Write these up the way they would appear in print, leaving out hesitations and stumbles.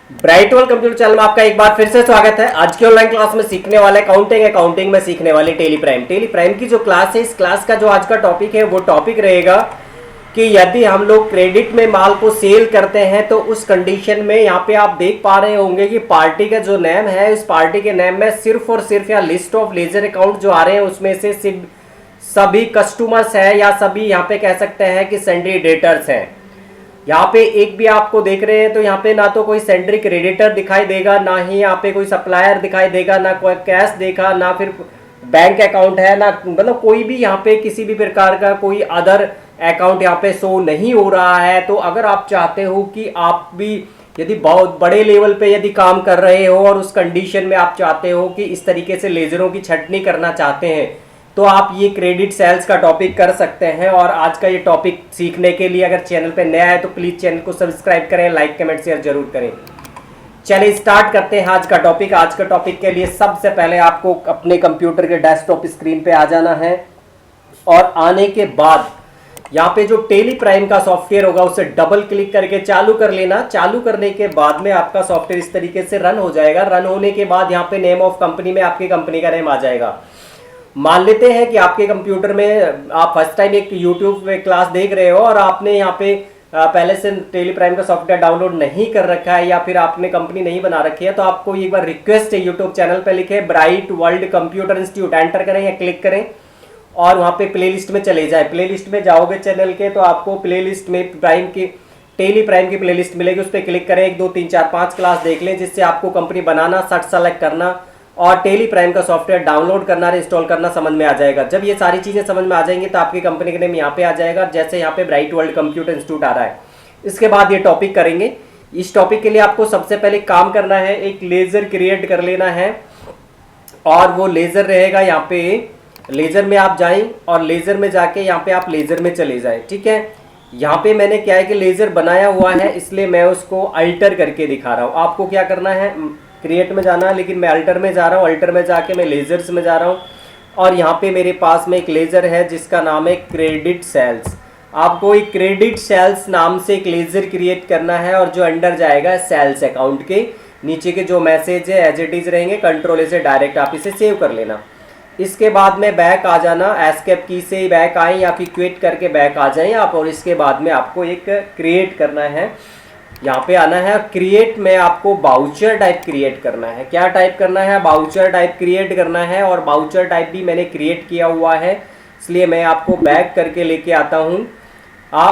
Bright world computer channel में आपका एक बार फिर से स्वागत है। आज की ऑनलाइन क्लास में सीखने वाले अकाउंटिंग में सीखने वाले टेली प्राइम की जो क्लास है, इस क्लास का जो आज का टॉपिक है वो टॉपिक रहेगा कि यदि हम लोग क्रेडिट में माल को सेल करते हैं तो उस कंडीशन में यहाँ पे आप देख पा रहे होंगे कि पार्टी का जो नेम है, इस पार्टी के नेम में सिर्फ और सिर्फ या लिस्ट ऑफ लेजर अकाउंट जो आ रहे हैं उसमें से सिर्फ सभी कस्टमर्स है या सभी यहाँ पे कह सकते हैं कि सेंड्री डेटर्स हैं। यहाँ पे एक भी आपको देख रहे हैं तो यहाँ पे ना तो कोई सेंट्री क्रेडिटर दिखाई देगा, ना ही यहाँ पे कोई सप्लायर दिखाई देगा, ना कोई कैश देखा, ना फिर बैंक अकाउंट है, ना मतलब कोई भी यहाँ पे किसी भी प्रकार का कोई अदर अकाउंट यहाँ पे शो नहीं हो रहा है। तो अगर आप चाहते हो कि आप भी यदि बहुत बड़े लेवल पे यदि काम कर रहे हो और उस कंडीशन में आप चाहते हो कि इस तरीके से लेजरों की छंटनी करना चाहते हैं तो आप ये क्रेडिट सेल्स का टॉपिक कर सकते हैं। और आज का ये टॉपिक सीखने के लिए अगर चैनल पे नया है तो प्लीज़ चैनल को सब्सक्राइब करें, लाइक कमेंट शेयर जरूर करें। चलिए स्टार्ट करते हैं आज का टॉपिक। आज का टॉपिक के लिए सबसे पहले आपको अपने कंप्यूटर के डेस्कटॉप स्क्रीन पे आ जाना है और आने के बाद यहाँ पे जो टेली प्राइम का सॉफ्टवेयर होगा उसे डबल क्लिक करके चालू कर लेना। चालू करने के बाद में आपका सॉफ्टवेयर इस तरीके से रन हो जाएगा। रन होने के बाद यहाँ पे नेम ऑफ कंपनी में आपकी कंपनी का नेम आ जाएगा। मान लेते हैं कि आपके कंप्यूटर में आप फर्स्ट टाइम एक यूट्यूब पे क्लास देख रहे हो और आपने यहाँ पे पहले से टेली प्राइम का सॉफ्टवेयर डाउनलोड नहीं कर रखा है या फिर आपने कंपनी नहीं बना रखी है, तो आपको एक बार रिक्वेस्ट है, यूट्यूब चैनल पे लिखे bright world computer institute, enter करें या क्लिक करें और वहाँ पे प्लेलिस्ट में चले जाए। प्लेलिस्ट में जाओगे चैनल के तो आपको प्लेलिस्ट में टेली प्राइम की प्लेलिस्ट मिलेगी, उस पर क्लिक करें। 1 2 3 4 5 क्लास देख लें जिससे आपको कंपनी बनाना, सर्च सेलेक्ट करना और टेली प्राइम का सॉफ्टवेयर डाउनलोड करना और इंस्टॉल करना समझ में आ जाएगा। जब ये सारी चीज़ें समझ में आ जाएंगी तो आपकी कंपनी का नेम यहाँ पे आ जाएगा, जैसे यहाँ पे ब्राइट वर्ल्ड कंप्यूटर इंस्टीट्यूट आ रहा है। इसके बाद ये टॉपिक करेंगे। इस टॉपिक के लिए आपको सबसे पहले काम करना है, एक लेजर क्रिएट कर लेना है और वो लेजर रहेगा यहाँ पे। लेजर में आप जाएं और लेजर में जाके यहाँ पे आप लेजर में चले जाएं, ठीक है। यहाँ पे मैंने क्या है कि लेजर बनाया हुआ है इसलिए मैं उसको अल्टर करके दिखा रहा हूँ। आपको क्या करना है, क्रिएट में जाना है, लेकिन मैं अल्टर में जा रहा हूँ। अल्टर में जाके मैं लेजर्स में जा रहा हूँ और यहाँ पे मेरे पास में एक लेजर है जिसका नाम है क्रेडिट सेल्स। आपको एक क्रेडिट सेल्स नाम से एक लेजर क्रिएट करना है और जो अंडर जाएगा सेल्स अकाउंट के नीचे के जो मैसेज है एज इट इज रहेंगे, कंट्रोल से डायरेक्ट आप इसे सेव कर लेना। इसके बाद में बैक आ जाना, एस्केप की से बैक आए या फिर क्विट करके बैक आ जाएं आप। और इसके बाद में आपको एक क्रिएट करना है, यहाँ पे आना है। क्रिएट में आपको बाउचर टाइप क्रिएट करना है। क्या टाइप करना है, बाउचर टाइप क्रिएट करना है। और बाउचर टाइप भी मैंने क्रिएट किया हुआ है इसलिए मैं आपको बैक करके लेके आता हूँ।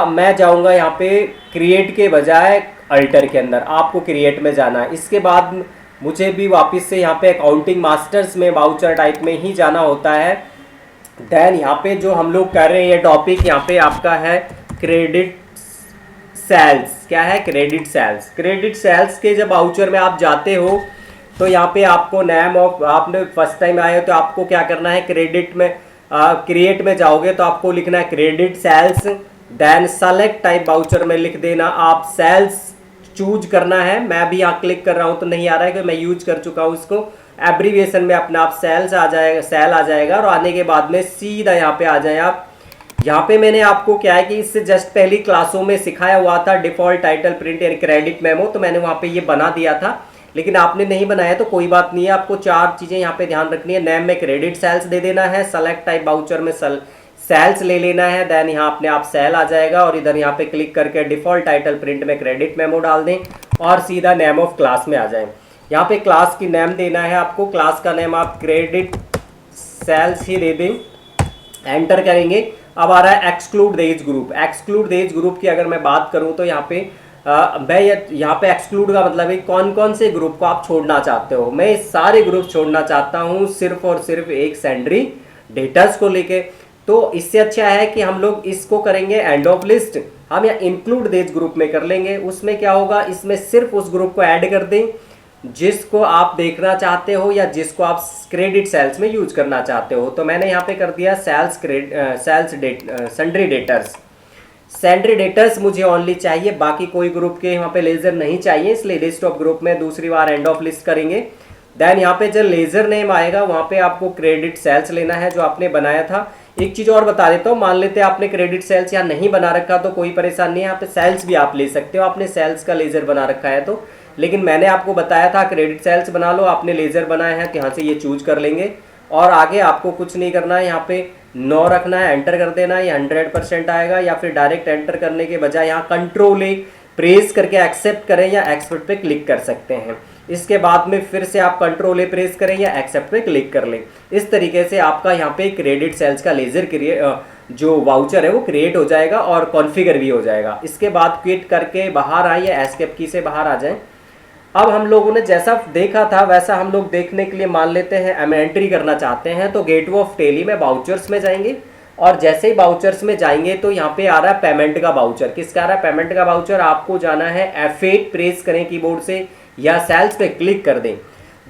मैं जाऊँगा यहाँ पे क्रिएट के बजाय अल्टर के अंदर, आपको क्रिएट में जाना है। इसके बाद मुझे भी वापस से यहाँ पे अकाउंटिंग मास्टर्स में बाउचर टाइप में ही जाना होता है। देन यहाँ पे जो हम लोग कर रहे हैं ये टॉपिक यहाँ पे आपका है क्रेडिट सेल्स। क्या है, क्रेडिट सेल्स। क्रेडिट सेल्स के जब बाउचर में आप जाते हो तो यहाँ पे आपको नेम ऑफ, आपने फर्स्ट टाइम आए हो तो आपको क्या करना है, क्रेडिट में क्रिएट में जाओगे तो आपको लिखना है credit sales. Then select type voucher में लिख देना आप सेल्स चूज करना है। मैं भी यहाँ क्लिक कर रहा हूँ तो नहीं आ रहा है क्योंकि मैं यूज कर चुका हूँ इसको। एब्रीविएशन में अपना आप सेल्स आ जाएगा, सेल आ जाएगा और आने के बाद में सीधा यहाँ पे आ जाए आप। यहाँ पे मैंने आपको क्या है कि इससे जस्ट पहली क्लासों में सिखाया हुआ था default title print and credit memo, तो मैंने वहाँ पे ये बना दिया था। लेकिन आपने नहीं बनाया तो कोई बात नहीं है, आपको 4 चीज़ें यहाँ पे ध्यान रखनी है। नेम में क्रेडिट सेल्स दे देना है, सेलेक्ट टाइप बाउचर में सेल्स ले लेना है। देन यहाँ अपने आप सेल आ जाएगा और इधर यहाँ पे क्लिक करके डिफॉल्ट टाइटल प्रिंट में क्रेडिट मेमो डाल दें और सीधा नेम ऑफ क्लास में आ जाए। यहाँ पे क्लास की नेम देना है आपको, क्लास का नेम आप क्रेडिट सेल्स ही दे दें, एंटर करेंगे। अब आ रहा है एक्सक्लूड देज ग्रुप। एक्सक्लूड देज ग्रुप की अगर मैं बात करूं तो यहाँ पे मैं यहाँ पे एक्सक्लूड का मतलब है कौन कौन से ग्रुप को आप छोड़ना चाहते हो। मैं सारे ग्रुप छोड़ना चाहता हूँ सिर्फ और सिर्फ एक सेंड्री डेटर्स को लेके। तो इससे अच्छा है कि हम लोग इसको करेंगे एंड ऑफ लिस्ट, हम यहाँ इंक्लूड देज ग्रुप में कर लेंगे। उसमें क्या होगा, इसमें सिर्फ उस ग्रुप को ऐड कर दें जिसको आप देखना चाहते हो या जिसको आप क्रेडिट सेल्स में यूज करना चाहते हो। तो मैंने यहाँ पे कर दिया सेंड्री डेटर्स। सेंड्री डेटर्स मुझे ओनली चाहिए, बाकी कोई ग्रुप के यहाँ पे लेजर नहीं चाहिए, इसलिए लिस्ट ऑफ ग्रुप में दूसरी बार एंड ऑफ लिस्ट करेंगे। देन यहाँ पे जब लेजर नेम आएगा वहाँ पे आपको क्रेडिट सेल्स लेना है जो आपने बनाया था। एक चीज़ और बता देता हूँ, मान लेते हैं आपने क्रेडिट सेल्स यहाँ नहीं बना रखा तो कोई परेशानी नहीं है, यहाँ पे सेल्स भी आप ले सकते हो, आपने सेल्स का लेज़र बना रखा है तो। लेकिन मैंने आपको बताया था क्रेडिट सेल्स बना लो, आपने लेज़र बनाया है तो यहाँ से ये चूज कर लेंगे और आगे आपको कुछ नहीं करना है, यहाँ पे 9 रखना है, एंटर कर देना है, ये 100% आएगा। या फिर डायरेक्ट एंटर करने के बजाय यहाँ कंट्रोल ए प्रेस करके एक्सेप्ट करें या एक्सेप्ट पे क्लिक कर सकते हैं। इसके बाद में फिर से आप कंट्रोल ए प्रेस करें या एक्सेप्ट पे क्लिक कर लें। इस तरीके से आपका यहाँ पे क्रेडिट सेल्स का लेज़र जो वाउचर है वो क्रिएट हो जाएगा और कॉन्फ़िगर भी हो जाएगा। इसके बाद क्विट करके बाहर आइए, एस्केप की से बाहर आ जाएं। अब हम लोगों ने जैसा देखा था वैसा हम लोग देखने के लिए मान लेते हैं हम एंट्री करना चाहते हैं तो गेटवे ऑफ टेली में बाउचर्स में जाएंगे और जैसे ही बाउचर्स में जाएंगे तो यहाँ पे आ रहा है पेमेंट का बाउचर। किसका आ रहा है? पेमेंट का बाउचर। आपको जाना है F8 प्रेस करें कीबोर्ड से या सेल्स पे क्लिक कर दें।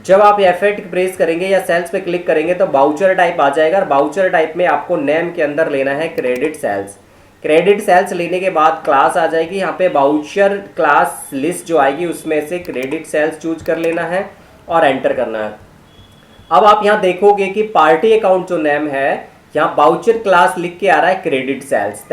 जब आप F8 प्रेस करेंगे या सेल्स पे क्लिक करेंगे तो बाउचर टाइप आ जाएगा और बाउचर टाइप में आपको नेम के अंदर लेना है क्रेडिट सेल्स। क्रेडिट सेल्स लेने के बाद क्लास आ जाएगी, यहाँ पे बाउचर क्लास लिस्ट जो आएगी उसमें से क्रेडिट सेल्स चूज कर लेना है और एंटर करना है। अब आप यहाँ देखोगे कि पार्टी अकाउंट जो नेम है यहाँ बाउचर क्लास लिख के आ रहा है क्रेडिट सेल्स।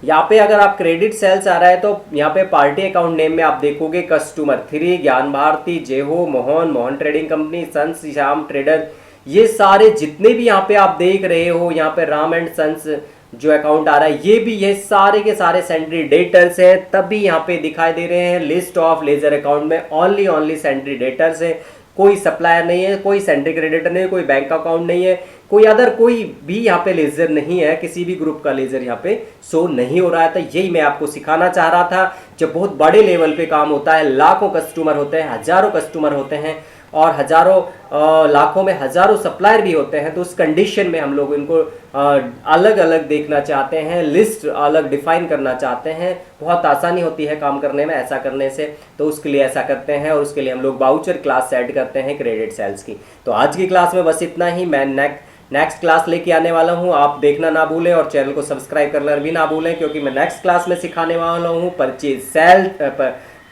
यहाँ पे अगर आप क्रेडिट सेल्स आ रहा है तो यहाँ पे पार्टी अकाउंट नेम में आप देखोगे कस्टमर 3, ज्ञान भारती, जेहो, Mohan trading company, sons Shyam trader, ये सारे जितने भी यहाँ पे आप देख रहे हो, यहाँ पे राम एंड सन्स जो अकाउंट आ रहा है ये भी, ये सारे के सारे सेंट्री डेटर्स हैं। तभी यहाँ पे दिखाई दे रहे हैं लिस्ट ऑफ लेजर अकाउंट में ओनली सेंट्री डेटर्स है, कोई सप्लायर नहीं है, कोई सेंट्री क्रेडिटर नहीं है, कोई बैंक अकाउंट नहीं है, कोई अदर कोई भी यहाँ पे लेजर नहीं है, किसी भी ग्रुप का लेजर यहाँ पे शो नहीं हो रहा है। तो यही मैं आपको सिखाना चाह रहा था। जब बहुत बड़े लेवल पे काम होता है, लाखों कस्टमर होते हैं, हजारों कस्टमर होते हैं और हजारों लाखों में हजारों सप्लायर भी होते हैं, तो उस कंडीशन में हम लोग इनको अलग अलग देखना चाहते हैं, लिस्ट अलग डिफाइन करना चाहते हैं। बहुत आसानी होती है काम करने में ऐसा करने से, तो उसके लिए ऐसा करते हैं और उसके लिए हम लोग बाउचर क्लास सेट करते हैं क्रेडिट सेल्स की। तो आज की क्लास में बस इतना ही। मैं नेक्स्ट क्लास लेके आने वाला हूँ, आप देखना ना भूलें और चैनल को सब्सक्राइब करना भी ना भूलें, क्योंकि मैं नेक्स्ट क्लास में सिखाने वाला हूँ परचेज सेल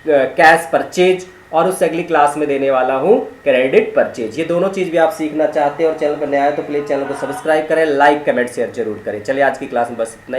कैश परचेज और उससे अगली क्लास में देने वाला हूँ क्रेडिट परचेज। ये दोनों चीज़ भी आप सीखना चाहते हैं और चैनल पर नया है तो प्लीज़ चैनल को सब्सक्राइब करें, लाइक कमेंट शेयर जरूर करें। चलिए आज की क्लास में बस इतना ही।